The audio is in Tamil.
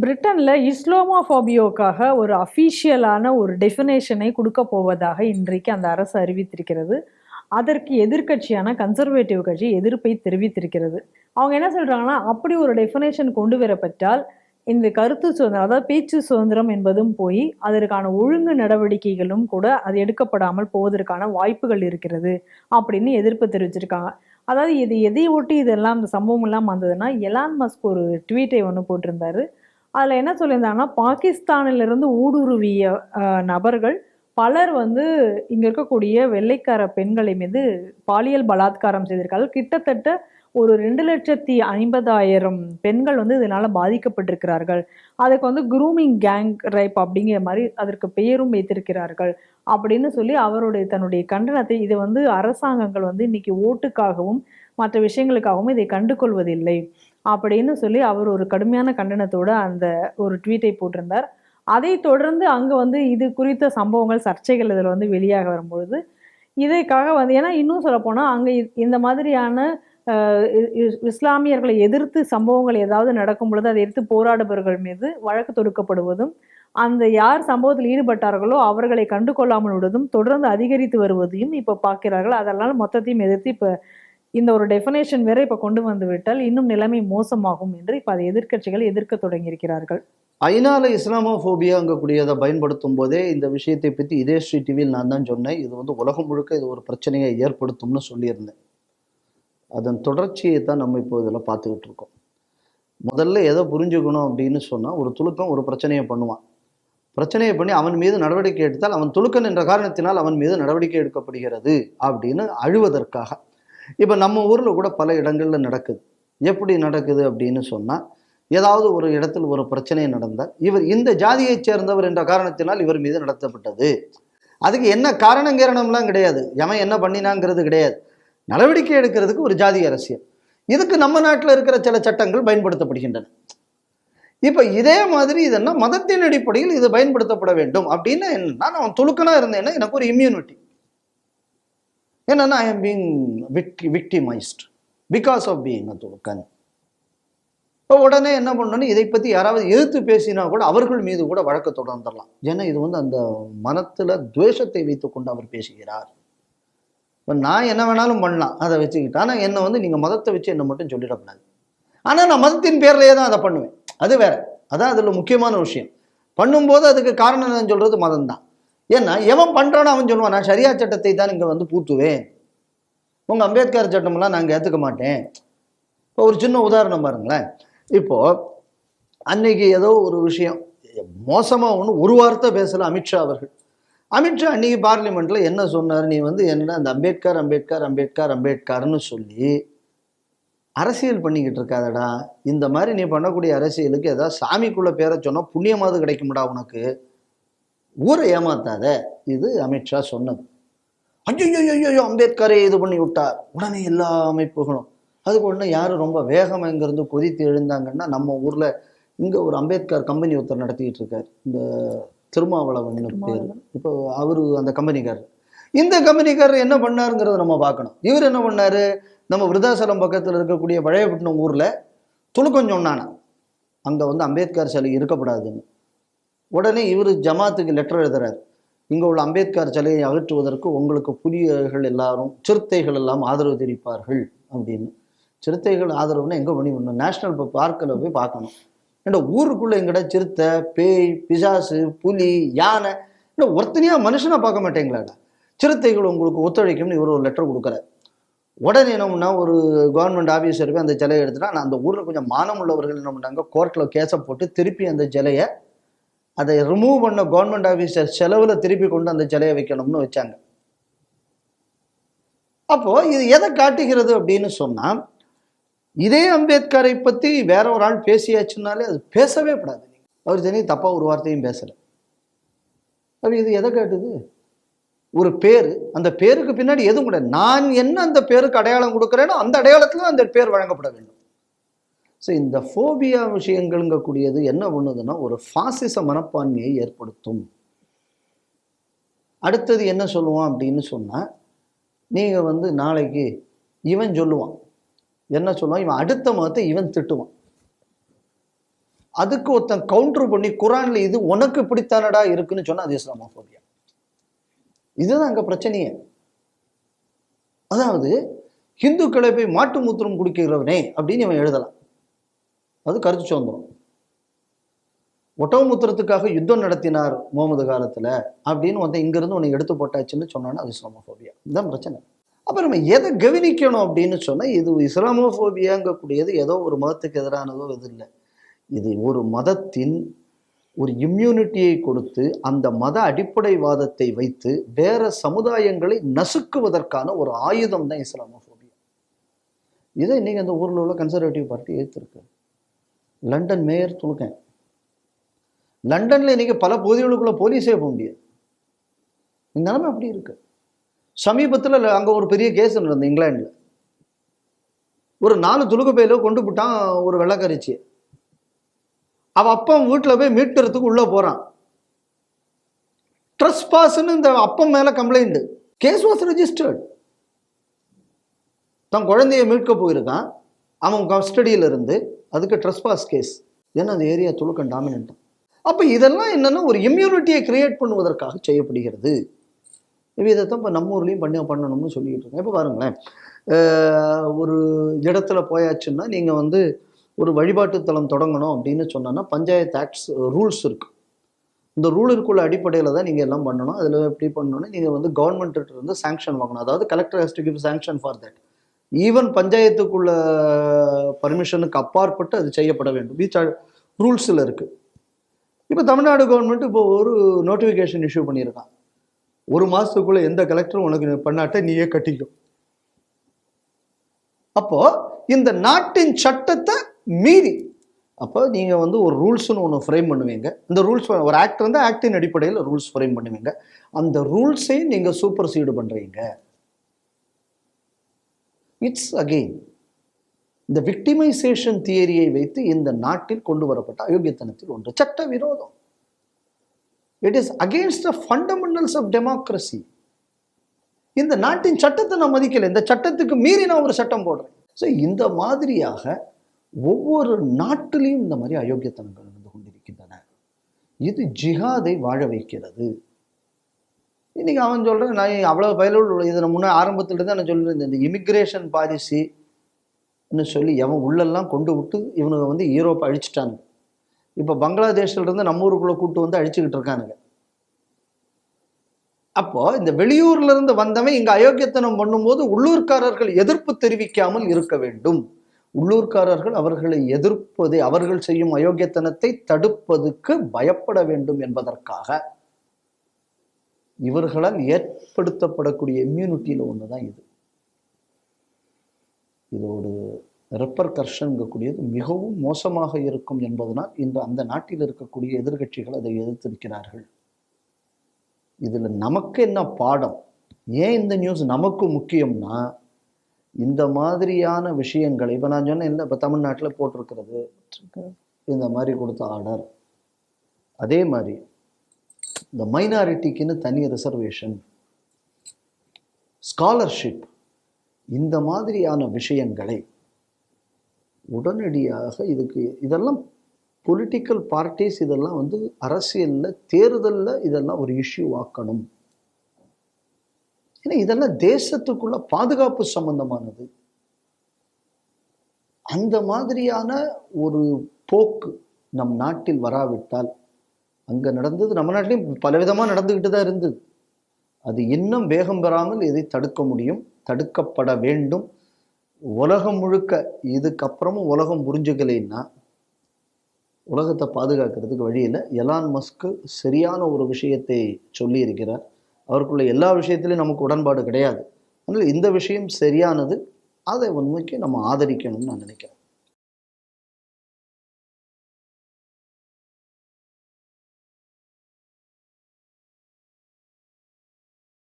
பிரிட்டன்ல இஸ்லாமோஃபோபியோக்காக ஒரு அஃபீஷியலான ஒரு டெஃபினேஷனை கொடுக்க போவதாக இன்றைக்கு அந்த அரசு அறிவித்திருக்கிறது. அதற்கு எதிர்க்கட்சியான கன்சர்வேட்டிவ் கட்சி எதிர்ப்பை தெரிவித்திருக்கிறது. அவங்க என்ன சொல்றாங்கன்னா, அப்படி ஒரு டெஃபினேஷன் கொண்டு வரப்பட்டால் இந்த கருத்து சுதந்திரம், அதாவது பேச்சு சுதந்திரம் என்பதும் போய் அதற்கான ஒழுங்கு நடவடிக்கைகளும் கூட அது எடுக்கப்படாமல் போவதற்கான வாய்ப்புகள் இருக்கிறது அப்படின்னு எதிர்ப்பு தெரிவிச்சிருக்காங்க. அதாவது இது எதை ஒட்டி இதெல்லாம் இந்த சம்பவம் எல்லாம் வந்ததுன்னா, எலான் மஸ்க் ஒரு ட்வீட்டை ஒன்று போட்டிருந்தாரு. அதில் என்ன சொல்லியிருந்தாங்கன்னா, பாகிஸ்தானிலிருந்து ஊடுருவிய நபர்கள் பலர் வந்து இங்கே இருக்கக்கூடிய வெள்ளைக்கார பெண்களை மீது பாலியல் பலாத்காரம் செய்திருக்கார்கள். கிட்டத்தட்ட ஒரு 2,50,000 பெண்கள் வந்து இதனால் பாதிக்கப்பட்டிருக்கிறார்கள். அதுக்கு வந்து குரூமிங் கேங் ரைப் அப்படிங்கிற மாதிரி அதற்கு பெயரும் வைத்திருக்கிறார்கள் அப்படின்னு சொல்லி அவருடைய தன்னுடைய கண்டனத்தை, இதை வந்து அரசாங்கங்கள் வந்து இன்னைக்கு ஓட்டுக்காகவும் மற்ற விஷயங்களுக்காகவும் இதை கண்டுகொள்வதில்லை அப்படின்னு சொல்லி அவர் ஒரு கடுமையான கண்டனத்தோடு அந்த ஒரு ட்வீட்டை போட்டிருந்தார். அதை தொடர்ந்து அங்கே வந்து இது குறித்த சம்பவங்கள், சர்ச்சைகள் இதில் வந்து வெளியாக வரும்பொழுது இதைக்காக வந்து, ஏன்னா இன்னும் சொல்லப்போனால் அங்கே இந்த மாதிரியான இஸ்லாமியர்களை எதிர்த்து சம்பவங்கள் ஏதாவது நடக்கும் பொழுது அதை எதிர்த்து போராடுபவர்கள் மீது வழக்கு தொடுக்கப்படுவதும், அந்த யார் சம்பவத்தில் ஈடுபட்டார்களோ அவர்களை கண்டு கொள்ளாமல் விடுவதும் தொடர்ந்து அதிகரித்து வருவதையும் இப்போ பார்க்கிறார்கள். அதனால் மொத்தத்தையும் எதிர்த்து இப்போ இந்த ஒரு டெஃபினேஷன் வேற இப்போ கொண்டு வந்து விட்டால் இன்னும் நிலைமை மோசமாகும் என்று இப்போ அதை எதிர்க்கட்சிகள் எதிர்க்க தொடங்கியிருக்கிறார்கள். ஐநால இஸ்லாமோஃபோபியாங்கக்கூடியதை பயன்படுத்தும் போதே இந்த விஷயத்தை பற்றி இதே ஸ்ரீ டிவியில் நான் தான் சொன்னேன். இது வந்து உலகம் முழுக்க இது ஒரு பிரச்சனையை ஏற்படுத்தும்னு சொல்லியிருந்தேன். அதன் தொடர்ச்சியை தான் நம்ம இப்போ இதில் பார்த்துக்கிட்டு இருக்கோம். முதல்ல எதை புரிஞ்சுக்கணும் அப்படின்னு சொன்னால், ஒரு துலுக்கம் ஒரு பிரச்சனையை பண்ணுவான். பிரச்சனையை பண்ணி அவன் மீது நடவடிக்கை எடுத்தால் அவன் துலுக்கன் என்ற காரணத்தினால் அவன் மீது நடவடிக்கை எடுக்கப்படுகிறது அப்படின்னு அழுவதற்காக. இப்போ நம்ம ஊரில் கூட பல இடங்களில் நடக்குது. எப்படி நடக்குது அப்படின்னு சொன்னால், ஏதாவது ஒரு இடத்தில் ஒரு பிரச்சனை நடந்தால் இவர் இந்த ஜாதியைச் சேர்ந்தவர் என்ற காரணத்தினால் இவர் மீது நடத்தப்பட்டது. அதுக்கு என்ன காரணம்லாம் கிடையாது, எவன் என்ன பண்ணினாங்கிறது கிடையாது. நடவடிக்கை எடுக்கிறதுக்கு ஒரு ஜாதி அரசியல். இதுக்கு நம்ம நாட்டில் இருக்கிற சில சட்டங்கள் பயன்படுத்தப்படுகின்றன. இப்போ இதே மாதிரி இதென்னா மதத்தின் அடிப்படையில் இது பயன்படுத்தப்பட வேண்டும் அப்படின்னு என்னன்னா, நான் துலுக்கனா இருந்தேன்னா எனக்கு ஒரு இம்யூனிட்டி. என்னன்னா, I am being victimised because of being a துலுக்கன். இப்போ உடனே என்ன பண்ணணும், இதை பற்றி யாராவது எதிர்த்து பேசினா கூட அவர்கள் மீது கூட வழக்கு தொடர்ந்துடலாம். ஏன்னா இது வந்து அந்த மனத்தில் துவேஷத்தை வைத்துக்கொண்டு அவர் பேசுகிறார். இப்போ நான் என்ன வேணாலும் பண்ணலாம் அதை வச்சுக்கிட்டு. ஆனால் என்னை வந்து நீங்கள் மதத்தை வச்சு என்னை மட்டும் சொல்லிடக்கூடாது. ஆனால் நான் மதத்தின் பேர்லேயே தான் அதை பண்ணுவேன், அது வேற. அதான் அதில் முக்கியமான விஷயம். பண்ணும்போது அதுக்கு காரணம் நான் சொல்கிறது மதம் தான். ஏன்னா எவன் பண்ணுறான்னு அவன் சொல்லுவான், நான் சரியா சட்டத்தை தான் இங்கே வந்து பூத்துவேன், உங்கள் அம்பேத்கர் சட்டமெல்லாம் நாங்கள் ஏற்றுக்க மாட்டேன். இப்போ ஒரு சின்ன உதாரணம் பாருங்களேன். இப்போது அன்னைக்கு ஏதோ ஒரு விஷயம் மோசமாக ஒன்று ஒரு வார்த்தை பேசலை அமித்ஷா அவர்கள். அமித்ஷா அன்னைக்கு பார்லிமெண்ட்டில் என்ன சொன்னார், நீ வந்து என்ன அந்த அம்பேத்கர் அம்பேத்கர் அம்பேத்கர் அம்பேத்கர்னு சொல்லி அரசியல் பண்ணிக்கிட்டு இருக்காதடா. இந்த மாதிரி நீ பண்ணக்கூடிய அரசியலுக்கு ஏதாவது சாமிக்குள்ள பேரை சொன்னால் புண்ணியமாவது கிடைக்கும்டா உனக்கு, ஊரை ஏமாத்தாத. இது அமித்ஷா சொன்னது. ஐயோ அம்பேத்கரை இது பண்ணி விட்டார். உடனே எல்லா அமைப்புகளும் அதுக்கு ஒன்று யாரும் ரொம்ப வேகமாக இங்கேருந்து கொதித்து எழுந்தாங்கன்னா, நம்ம ஊரில் இங்கே ஒரு அம்பேத்கர் கம்பெனி ஒருத்தர் நடத்திக்கிட்டு இருக்கார், இந்த திருமாவளவன் பேர். இப்போ அவரு அந்த கம்பெனிக்காரர். இந்த கம்பெனிக்காரர் என்ன பண்ணாருங்கிறத நம்ம பார்க்கணும். இவர் என்ன பண்ணாரு, நம்ம விருதாசலம் பக்கத்தில் இருக்கக்கூடிய பழையப்பட்டினம் ஊரில் துலுக்கம் சொன்னானா அங்கே வந்து அம்பேத்கர் சிலை இருக்கப்படாதுன்னு. உடனே இவர் ஜமாத்துக்கு லெட்டர் எழுதுறாரு, இங்கே உள்ள அம்பேத்கர் சிலையை அகற்றுவதற்கு உங்களுக்கு புலிகள் எல்லாரும் சிறுத்தைகள் எல்லாம் ஆதரவு தெரிவிப்பார்கள் அப்படின்னு. சிறுத்தைகள் ஆதரவுன்னா எங்கே பண்ணி பண்ணணும், நேஷனல் பார்க்கில் போய் பார்க்கணும். ஏன்னா ஊருக்குள்ளே எங்கடா சிறுத்தை, பேய், பிசாசு, புலி, யானை, இன்னும் ஒருத்தனையாக மனுஷனை பார்க்க மாட்டேங்களாடா. சிறுத்தைகள் உங்களுக்கு ஒத்துழைக்கும்னு இவர் ஒரு லெட்டர் கொடுக்குறாரு. உடனே என்ன பண்ணா, ஒரு கவர்மெண்ட் ஆஃபீஸர் போய் அந்த சிலையை எடுத்துட்டா, நான் அந்த ஊரில் கொஞ்சம் மானம் உள்ளவர்கள் என்ன பண்ணாங்க, கோர்ட்டில் கேஸை போட்டு திருப்பி அந்த சிலையை அதை ரிமூவ் பண்ண கவர்மெண்ட் ஆஃபீஸர் செலவில் திருப்பி கொண்டு அந்த சிலையை வைக்கணும்னு வச்சாங்க. அப்போது இது எதை காட்டுகிறது அப்படின்னு சொன்னால், இதே அம்பேத்கரை பற்றி வேற ஒரு ஆள் பேசியாச்சுனாலே அது பேசவே கூடாது. அவர் தனி தப்பாக ஒரு வார்த்தையும் பேசலை. அப்போ இது எதை காட்டுது, ஒரு பேர், அந்த பேருக்கு பின்னாடி எதுவும் கூட நான் என்ன அந்த பேருக்கு அடையாளம் கொடுக்குறேனோ அந்த அடையாளத்தில் அந்த பேர் வழங்கப்பட வேண்டும். ஸோ இந்த ஃபோபியா விஷயங்கள்ங்கக்கூடியது என்ன பண்ணுதுன்னா, ஒரு பாசிச மனப்பான்மையை ஏற்படுத்தும். அடுத்தது என்ன சொல்லுவான் அப்படின்னு சொன்னால், நீங்கள் வந்து நாளைக்கு இவன் சொல்லுவான், என்ன சொல்லுவான், இவன் அடுத்த மதத்தை இவன் திட்டுவான். அதுக்கு ஒருத்தன் கவுண்டர் பண்ணி குரான்ல இது உனக்கு இப்படித்தானடா இருக்குன்னு சொன்னா அது இஸ்லாமோபோபியா. இதுதான் அங்க பிரச்சனையே. அதாவது ஹிந்துக்களை போய் மாட்டு மூத்திரம் குடிக்கிறவனே அப்படின்னு இவன் எழுதலாம், அது கருத்து சுதந்திரம். ஒட்டக மூத்திரத்துக்காக யுத்தம் நடத்தினார் முகமது காலத்துல அப்படின்னு வந்து இங்கிருந்து உன்னை எடுத்து போட்டாச்சுன்னு சொன்னான்னா அது இஸ்லாமோபோபியா. இதுதான் பிரச்சனை. அப்ப நம்ம எதை கவனிக்கணும் அப்படின்னு சொன்னா, இது இஸ்லாமோபோபியாங்கக்கூடியது ஏதோ ஒரு மதத்துக்கு எதிரானதோ இது இல்லை. இது ஒரு மதத்தின் ஒரு இம்யூனிட்டியை கொடுத்து அந்த மத அடிப்படைவாதத்தை வைத்து வேற சமுதாயங்களை நசுக்குவதற்கான ஒரு ஆயுதம் தான் இஸ்லாமோபோபியா. இதை இன்னைக்கு அந்த ஊர்ல உள்ள கன்சர்வேட்டிவ் பார்ட்டி ஏற்றிருக்கு. லண்டன் மேயர் துணுக்கேன். லண்டன்ல இன்னைக்கு பல பகுதிகளுக்குள்ள போலீஸே போக முடியாது. இந்த நிலைமை அப்படி இருக்கு. சமீபத்தில் அங்க ஒரு பெரிய கேஸ் நடந்தது இங்கிலாந்துல. ஒரு 4 துலுக்கு பையில கொண்டு போட்டான் ஒரு வெள்ளக்கரிச்சி. அவ அப்பன் வீட்டுல போய் மீட்கிறதுக்கு உள்ள போறான். ட்ரெஸ்பாஸ்ன்னு இந்த அப்பன் மேல கம்ப்ளைண்ட். Case was registered. தன் குழந்தைய மீட்க போயிருக்கான், அவன் கஸ்டடியில் இருந்து, அதுக்கு ட்ரெஸ்பாஸ் கேஸ். ஏன்னா அந்த ஏரியா துலுக்கன் டாமினன்ட். அப்ப இதெல்லாம் என்னன்னா ஒரு இம்யூனிட்டியை கிரியேட் பண்ணுவதற்காக செய்யப்படுகிறது. இதைத்தான் இப்போ நம்ம ஊர்லேயும் பண்ணணும்னு சொல்லிக்கிட்டு இருக்கேன். இப்போ பாருங்களேன், ஒரு இடத்துல போயாச்சுன்னா நீங்கள் வந்து ஒரு வழிபாட்டு தலம் தொடங்கணும் அப்படின்னு சொன்னோன்னா பஞ்சாயத்து ஆக்ட்ஸ் ரூல்ஸ் இருக்கு. இந்த ரூலுக்குள்ள அடிப்படையில் தான் நீங்கள் எல்லாம் பண்ணணும். அதில் எப்படி பண்ணணும்னா நீங்கள் வந்து கவர்மெண்ட்டு இருந்து சாங்ஷன் வாங்கணும். அதாவது collector has to give sanction for that. Even பஞ்சாயத்துக்குள்ள பர்மிஷனுக்கு அப்பாற்பட்டு அது செய்யப்பட வேண்டும். பீச் ரூல்ஸில் இருக்குது. இப்போ தமிழ்நாடு கவர்மெண்ட் இப்போ ஒரு நோட்டிஃபிகேஷன் இஷ்யூ பண்ணியிருக்கான். 1 மாதத்துக்குள்ள எந்த கலெக்டரும் உனக்கு பண்ணாட்ட நீயே கட்டிக்கும். அப்போ இந்த நாட்டின் சட்டத்தை மீறி அப்போ நீங்க வந்து ஒரு ரூல்ஸ்னு ஒன்று ஃப்ரேம் பண்ணுவீங்க. இந்த ரூல்ஸ் ஒரு ஆக்ட் வந்து ஆக்டின் அடிப்படையில் ரூல்ஸ் ஃப்ரேம் பண்ணுவீங்க. அந்த ரூல்ஸையும் நீங்க சூப்பர்சீடு பண்றீங்க. இட்ஸ் அகெயின் இந்த விக்டிமைசேஷன் தியரியை வைத்து இந்த நாட்டில் கொண்டு வரப்பட்ட அயோக்கியத்தனத்தில் ஒன்று சட்ட விரோதம். It is against the fundamentals of democracy. இந்த நாட்டின் சட்டத்தை நான் மதிக்கல, இந்த சட்டத்துக்கு மீறி நான் ஒரு சட்டம் போடுறேன். ஸோ இந்த மாதிரியாக ஒவ்வொரு நாட்டிலையும் இந்த மாதிரி அயோக்கியத்தனங்கள் நடந்து கொண்டிருக்கின்றன. இது ஜிஹாதை வாழ வைக்கிறது. இன்னைக்கு அவன் சொல்றேன், நான் அவ்வளவு பயனுள்ள இதை முன்னே ஆரம்பத்துல தான் நான் சொல்றேன், இந்த இமிகிரேஷன் பாலிசின்னு சொல்லி எவன் உள்ளெல்லாம் கொண்டு விட்டு இவனுங்க வந்து யூரோப்பை அழிச்சிட்டானுங்க. இப்போ பங்களாதேஷ்ல இருந்து நம்ம ஊருக்குள்ள கூட்டு வந்து அழிச்சுக்கிட்டு இருக்கானுங்க. அப்போ இந்த வெளியூர்ல இருந்து வந்தவன் இங்க அயோக்கியத்தனம் பண்ணும்போது உள்ளூர்காரர்கள் எதிர்ப்பு தெரிவிக்காமல் இருக்க வேண்டும். உள்ளூர்காரர்கள் அவர்களை எதிர்ப்பதை, அவர்கள் செய்யும் அயோக்கியத்தனத்தை தடுப்பதற்கு பயப்பட வேண்டும் என்பதற்காக இவர்களால் ஏற்படுத்தப்படக்கூடிய இம்யூனிட்டியில ஒண்ணுதான் இது. இதோடு ரெப்பர்கர்ஷன்கக்கூடியது மிகவும் மோசமாக இருக்கும் என்பதனால் இன்று அந்த நாட்டில் இருக்கக்கூடிய எதிர்கட்சிகள் அதை எதிர்த்திருக்கிறார்கள். இதுல நமக்கு என்ன பாடம்? ஏன் இந்த நியூஸ் நமக்கு முக்கியம்னா, இந்த மாதிரியான விஷயங்கள் இப்ப நான் சொன்னேன் இல்லை, இப்ப தமிழ்நாட்டில் போட்டிருக்கிறது இந்த மாதிரி கொடுத்த ஆர்டர், அதே மாதிரி இந்த மைனாரிட்டிக்குன்னு தனி ரிசர்வேஷன், ஸ்காலர்ஷிப், இந்த மாதிரியான விஷயங்களை உடனடியாக இதெல்லாம் பொலிட்டிக்கல் பார்ட்டிஸ் இதெல்லாம் வந்து அரசியல்ல தேர்தல்ல இதெல்லாம் ஒரு இஷ்யூ ஆக்கணும். ஏன்னா இதெல்லாம் தேசத்துக்குள்ள பாதுகாப்பு சம்பந்தமானது. அந்த மாதிரியான ஒரு போக்கு நம் நாட்டில் வராவிட்டால், அங்க நடந்தது நம்ம நாட்டிலையும் பலவிதமா நடந்துகிட்டு தான் இருந்தது, அது இன்னும் வேகம் பெறாமல் இதை தடுக்க முடியும், தடுக்கப்பட வேண்டும். உலகம் முழுக்க இதுக்கப்புறமும் உலகம் புரிஞ்சுக்கலைன்னா உலகத்தை பாதுகாக்கிறதுக்கு வழியில் எலான் மஸ்க் சரியான ஒரு விஷயத்தை சொல்லி இருக்கிறார். அவருக்குள்ள எல்லா விஷயத்திலையும் நமக்கு உடன்பாடு கிடையாது. அதனால் இந்த விஷயம் சரியானது, அதை உண்மைக்கு நம்ம ஆதரிக்கணும்னு நான் நினைக்கிறேன்.